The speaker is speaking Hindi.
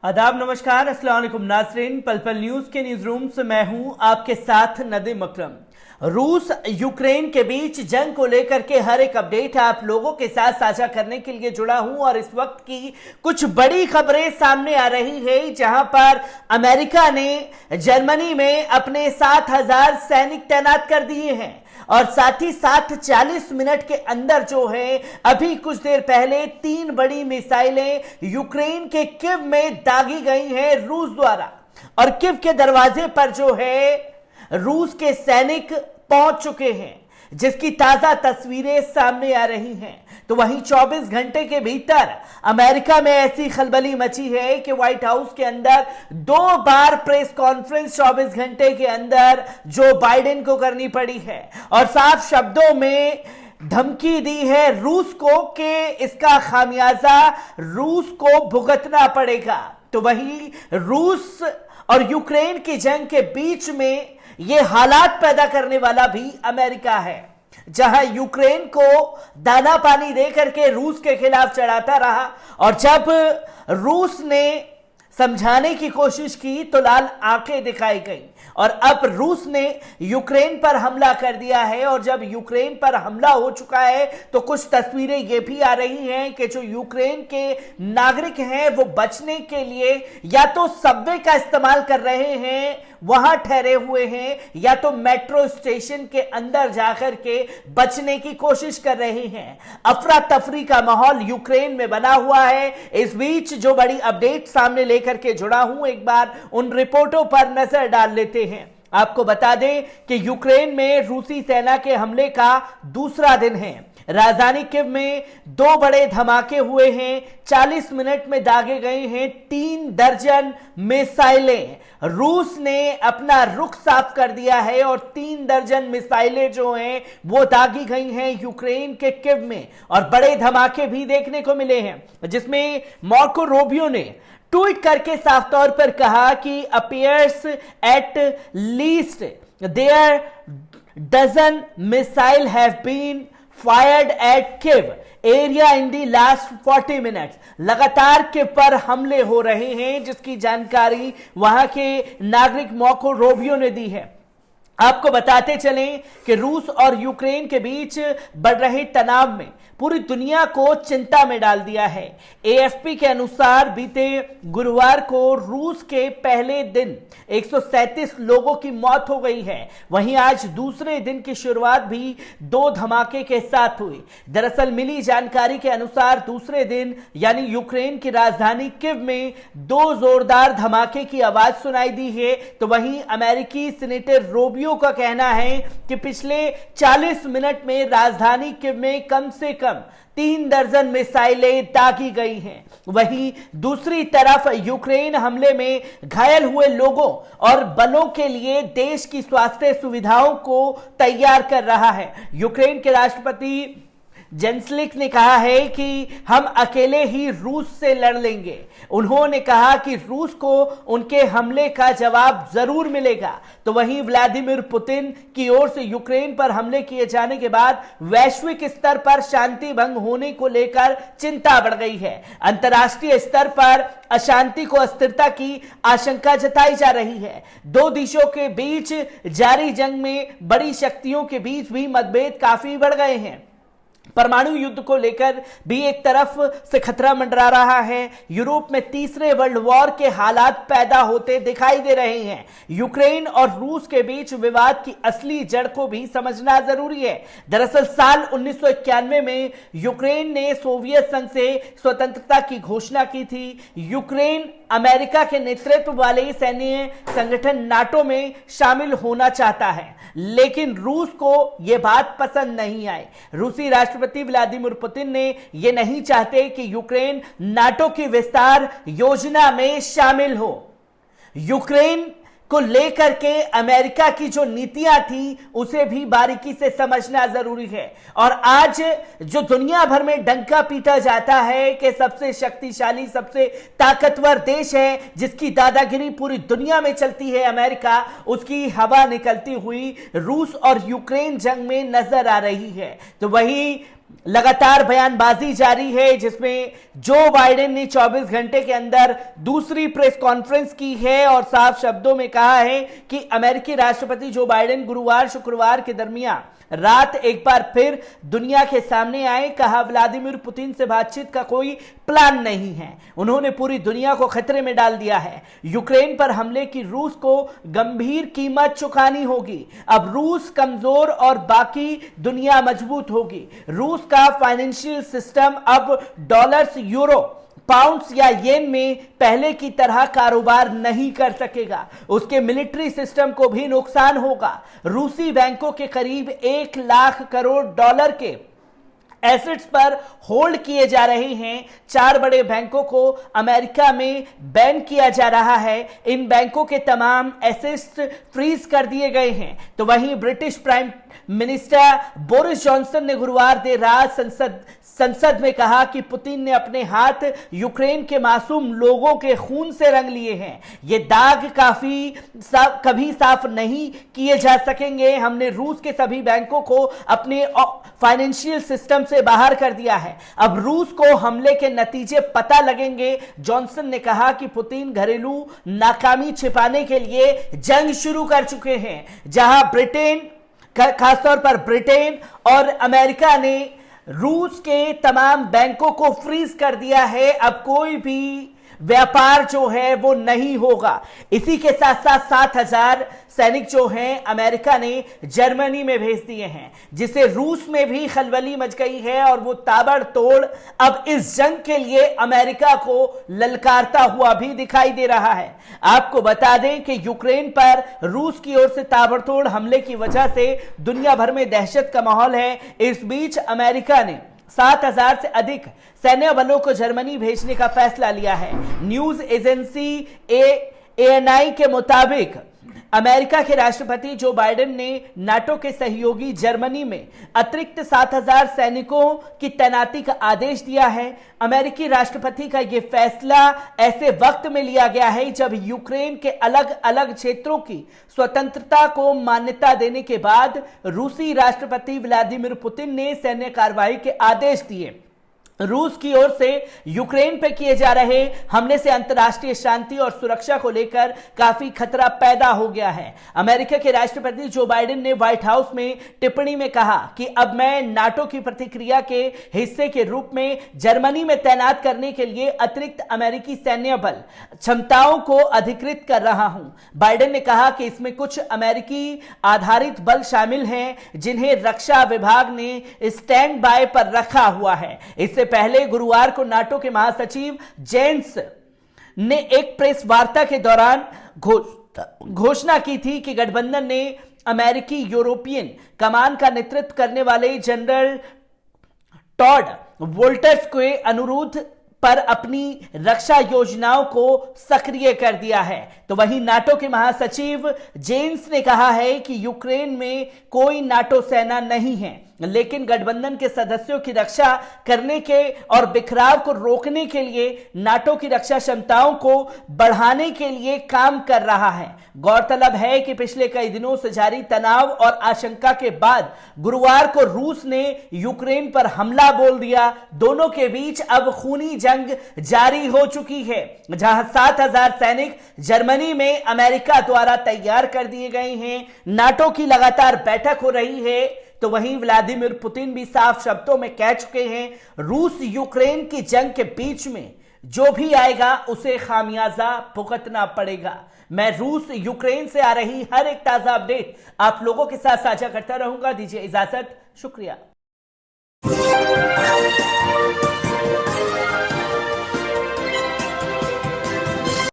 आदाब, नमस्कार, अस्सलाम वालेकुम नाज़रीन। पल पल न्यूज के न्यूज रूम से मैं हूं आपके साथ नदीम अकरम। रूस यूक्रेन के बीच जंग को लेकर के हर एक अपडेट आप लोगों के साथ साझा करने के लिए जुड़ा हूं और इस वक्त की कुछ बड़ी खबरें सामने आ रही है, जहां पर अमेरिका ने जर्मनी में अपने 7,000 सैनिक तैनात कर दिए हैं और साथ ही साथ 40 मिनट के अंदर जो है अभी कुछ देर पहले 3 बड़ी मिसाइलें यूक्रेन के कीव में दागी गई हैं रूस द्वारा और कीव के दरवाजे पर जो है रूस के सैनिक पहुंच चुके हैं, जिसकी ताजा तस्वीरें सामने आ रही हैं। तो वहीं 24 घंटे के भीतर अमेरिका में ऐसी खलबली मची है कि व्हाइट हाउस के अंदर 2 बार प्रेस कॉन्फ्रेंस 24 घंटे के अंदर जो बाइडेन को करनी पड़ी है और साफ शब्दों में धमकी दी है रूस को कि इसका खामियाजा रूस को भुगतना पड़ेगा। तो वहीं रूस और यूक्रेन की जंग के बीच में यह हालात पैदा करने वाला भी अमेरिका है, जहां यूक्रेन को दाना पानी देकर के रूस के खिलाफ चढ़ाता रहा और जब रूस ने समझाने की कोशिश की तो लाल आंखें दिखाई गई और अब रूस ने यूक्रेन पर हमला कर दिया है। और जब यूक्रेन पर हमला हो चुका है तो कुछ तस्वीरें ये भी आ रही हैं कि जो यूक्रेन के नागरिक हैं वो बचने के लिए या तो सबवे का इस्तेमाल कर रहे हैं, वहां ठहरे हुए हैं, या तो मेट्रो स्टेशन के अंदर जाकर के बचने की कोशिश कर रहे हैं। अफरा तफरी का माहौल यूक्रेन में बना हुआ है। इस बीच जो बड़ी अपडेट सामने लेकर के जुड़ा हूं, एक बार उन रिपोर्टों पर नजर डाल लेते हैं। आपको बता दें कि यूक्रेन में रूसी सेना के हमले का दूसरा दिन है। राजधानी कीव में 2 बड़े धमाके हुए हैं। 40 मिनट में दागे गए हैं 3 दर्जन मिसाइलें। रूस ने अपना रुख साफ कर दिया है और 3 दर्जन मिसाइलें जो हैं वो दागी गई हैं यूक्रेन के कीव में और बड़े धमाके भी देखने को मिले हैं, जिसमें मार्को रूबियो ने ट्वीट करके साफ तौर पर कहा कि appears at least there dozen missile have been fired at Kiev area in the last 40 minutes। लगातार कीव पर हमले हो रहे हैं, जिसकी जानकारी वहां के नागरिक मार्को रूबियो ने दी है। आपको बताते चलें कि रूस और यूक्रेन के बीच बढ़ रहे तनाव में पूरी दुनिया को चिंता में डाल दिया है। एएफपी के अनुसार बीते गुरुवार को रूस के पहले दिन 137 लोगों की मौत हो गई है। वहीं आज दूसरे दिन की शुरुआत भी 2 धमाके के साथ हुई। दरअसल मिली जानकारी के अनुसार दूसरे दिन यानी यूक्रेन की राजधानी कीव में 2 जोरदार धमाके की आवाज सुनाई दी है। तो वहीं अमेरिकी सीनेटर रूबियो का कहना है कि पिछले 40 मिनट में राजधानी कीव में कम से कम 3 दर्जन मिसाइलें दागी गई हैं। वहीं दूसरी तरफ यूक्रेन हमले में घायल हुए लोगों और बलों के लिए देश की स्वास्थ्य सुविधाओं को तैयार कर रहा है। यूक्रेन के राष्ट्रपति जेलेंस्की ने कहा है कि हम अकेले ही रूस से लड़ लेंगे। उन्होंने कहा कि रूस को उनके हमले का जवाब जरूर मिलेगा। तो वहीं व्लादिमीर पुतिन की ओर से यूक्रेन पर हमले किए जाने के बाद वैश्विक स्तर पर शांति भंग होने को लेकर चिंता बढ़ गई है। अंतर्राष्ट्रीय स्तर पर अशांति को अस्थिरता की आशंका जताई जा रही है। 2 देशों के बीच जारी जंग में बड़ी शक्तियों के बीच भी मतभेद काफी बढ़ गए हैं। परमाणु युद्ध को लेकर भी एक तरफ से खतरा मंडरा रहा है। यूरोप में तीसरे वर्ल्ड वॉर के हालात पैदा होते दिखाई दे रहे हैं। यूक्रेन और रूस के बीच विवाद की असली जड़ को भी समझना जरूरी है। दरअसल साल 1991 में यूक्रेन ने सोवियत संघ से स्वतंत्रता की घोषणा की थी। यूक्रेन अमेरिका के नेतृत्व वाले सैन्य संगठन नाटो में शामिल होना चाहता है, लेकिन रूस को यह बात पसंद नहीं आई। रूसी राष्ट्रपति व्लादिमीर पुतिन ने यह नहीं चाहते कि यूक्रेन नाटो की विस्तार योजना में शामिल हो। यूक्रेन को लेकर के अमेरिका की जो नीतियां थी उसे भी बारीकी से समझना जरूरी है। और आज जो दुनिया भर में डंका पीटा जाता है कि सबसे शक्तिशाली, सबसे ताकतवर देश है, जिसकी दादागिरी पूरी दुनिया में चलती है अमेरिका, उसकी हवा निकलती हुई रूस और यूक्रेन जंग में नजर आ रही है। तो वही लगातार बयानबाजी जारी है, जिसमें जो बाइडेन ने 24 घंटे के अंदर दूसरी प्रेस कॉन्फ्रेंस की है और साफ शब्दों में कहा है कि अमेरिकी राष्ट्रपति जो बाइडेन गुरुवार शुक्रवार के दरमियान रात एक बार फिर दुनिया के सामने आए। कहा व्लादिमीर पुतिन से बातचीत का कोई प्लान नहीं है, उन्होंने पूरी दुनिया को खतरे में डाल दिया है। यूक्रेन पर हमले की रूस को गंभीर कीमत चुकानी होगी। अब रूस कमजोर और बाकी दुनिया मजबूत होगी। रूस का फाइनेंशियल सिस्टम अब डॉलर्स, यूरो, पाउंड्स या येन में पहले की तरह कारोबार नहीं कर सकेगा। उसके मिलिट्री सिस्टम को भी नुकसान होगा। रूसी बैंकों के करीब 1 लाख करोड़ डॉलर के एसेट्स पर होल्ड किए जा रहे हैं। 4 बड़े बैंकों को अमेरिका में बैन किया जा रहा है। इन बैंकों के तमाम एसेट्स फ्रीज कर दिए गए हैं। तो वहीं British prime minister Boris Johnson ने गुरुवार देर रात संसद में कहा कि पुतिन ने अपने हाथ यूक्रेन के मासूम लोगों के खून से रंग लिए हैं। ये दाग कभी साफ नहीं किए जा सकेंगे। हमने रूस के सभी बैंकों को अपने फाइनेंशियल सिस्टम से बाहर कर दिया है। अब रूस को हमले के नतीजे पता लगेंगे। जॉनसन ने कहा कि पुतिन घरेलू नाकामी छिपाने के लिए जंग शुरू कर चुके हैं, जहां ब्रिटेन, खासतौर पर ब्रिटेन और अमेरिका ने रूस के तमाम बैंकों को फ्रीज कर दिया है। अब कोई भी व्यापार जो है वो नहीं होगा। इसी के साथ साथ 7,000 सैनिक जो हैं अमेरिका ने जर्मनी में भेज दिए हैं, जिससे रूस में भी खलबली मच गई है और वो ताबड़तोड़ अब इस जंग के लिए अमेरिका को ललकारता हुआ भी दिखाई दे रहा है। आपको बता दें कि यूक्रेन पर रूस की ओर से ताबड़तोड़ हमले की वजह से दुनिया भर में दहशत का माहौल है। इस बीच अमेरिका ने 7,000 से अधिक सैन्य बलों को जर्मनी भेजने का फैसला लिया है। न्यूज एजेंसी ANI के मुताबिक अमेरिका के राष्ट्रपति जो बाइडेन ने नाटो के सहयोगी जर्मनी में अतिरिक्त 7,000 सैनिकों की तैनाती का आदेश दिया है। अमेरिकी राष्ट्रपति का यह फैसला ऐसे वक्त में लिया गया है जब यूक्रेन के अलग अलग क्षेत्रों की स्वतंत्रता को मान्यता देने के बाद रूसी राष्ट्रपति व्लादिमीर पुतिन ने सैन्य कार्रवाई के आदेश दिए। रूस की ओर से यूक्रेन पे किए जा रहे हमले से अंतर्राष्ट्रीय शांति और सुरक्षा को लेकर काफी खतरा पैदा हो गया है। अमेरिका के राष्ट्रपति जो बाइडेन ने व्हाइट हाउस में टिप्पणी में कहा कि अब मैं नाटो की प्रतिक्रिया के हिस्से के रूप में जर्मनी में तैनात करने के लिए अतिरिक्त अमेरिकी सैन्य बल क्षमताओं को अधिकृत कर रहा हूं। बाइडेन ने कहा कि इसमें कुछ अमेरिकी आधारित बल शामिल हैं जिन्हें रक्षा विभाग ने स्टैंड बाय पर रखा हुआ है। इससे पहले गुरुवार को नाटो के महासचिव जेंस ने एक प्रेस वार्ता के दौरान घोषणा की थी कि गठबंधन ने अमेरिकी यूरोपियन कमान का नेतृत्व करने वाले जनरल टॉड वोल्टर्स के अनुरोध पर अपनी रक्षा योजनाओं को सक्रिय कर दिया है। तो वहीं नाटो के महासचिव जेन्स ने कहा है कि यूक्रेन में कोई नाटो सेना नहीं है, लेकिन गठबंधन के सदस्यों की रक्षा करने के और बिखराव को रोकने के लिए नाटो की रक्षा क्षमताओं को बढ़ाने के लिए काम कर रहा है। गौरतलब है कि पिछले कई दिनों से जारी तनाव और आशंका के बाद गुरुवार को रूस ने यूक्रेन पर हमला बोल दिया। दोनों के बीच अब खूनी जंग जारी हो चुकी है, जहां 7,000 सैनिक जर्मनी में अमेरिका द्वारा तैयार कर दिए गए हैं। नाटो की लगातार बैठक हो रही है। तो वहीं व्लादिमीर पुतिन भी साफ शब्दों में कह चुके हैं, रूस यूक्रेन की जंग के बीच में जो भी आएगा उसे खामियाजा भुगतना पड़ेगा। मैं रूस यूक्रेन से आ रही हर एक ताजा अपडेट आप लोगों के साथ साझा करता रहूंगा। दीजिए इजाजत, शुक्रिया।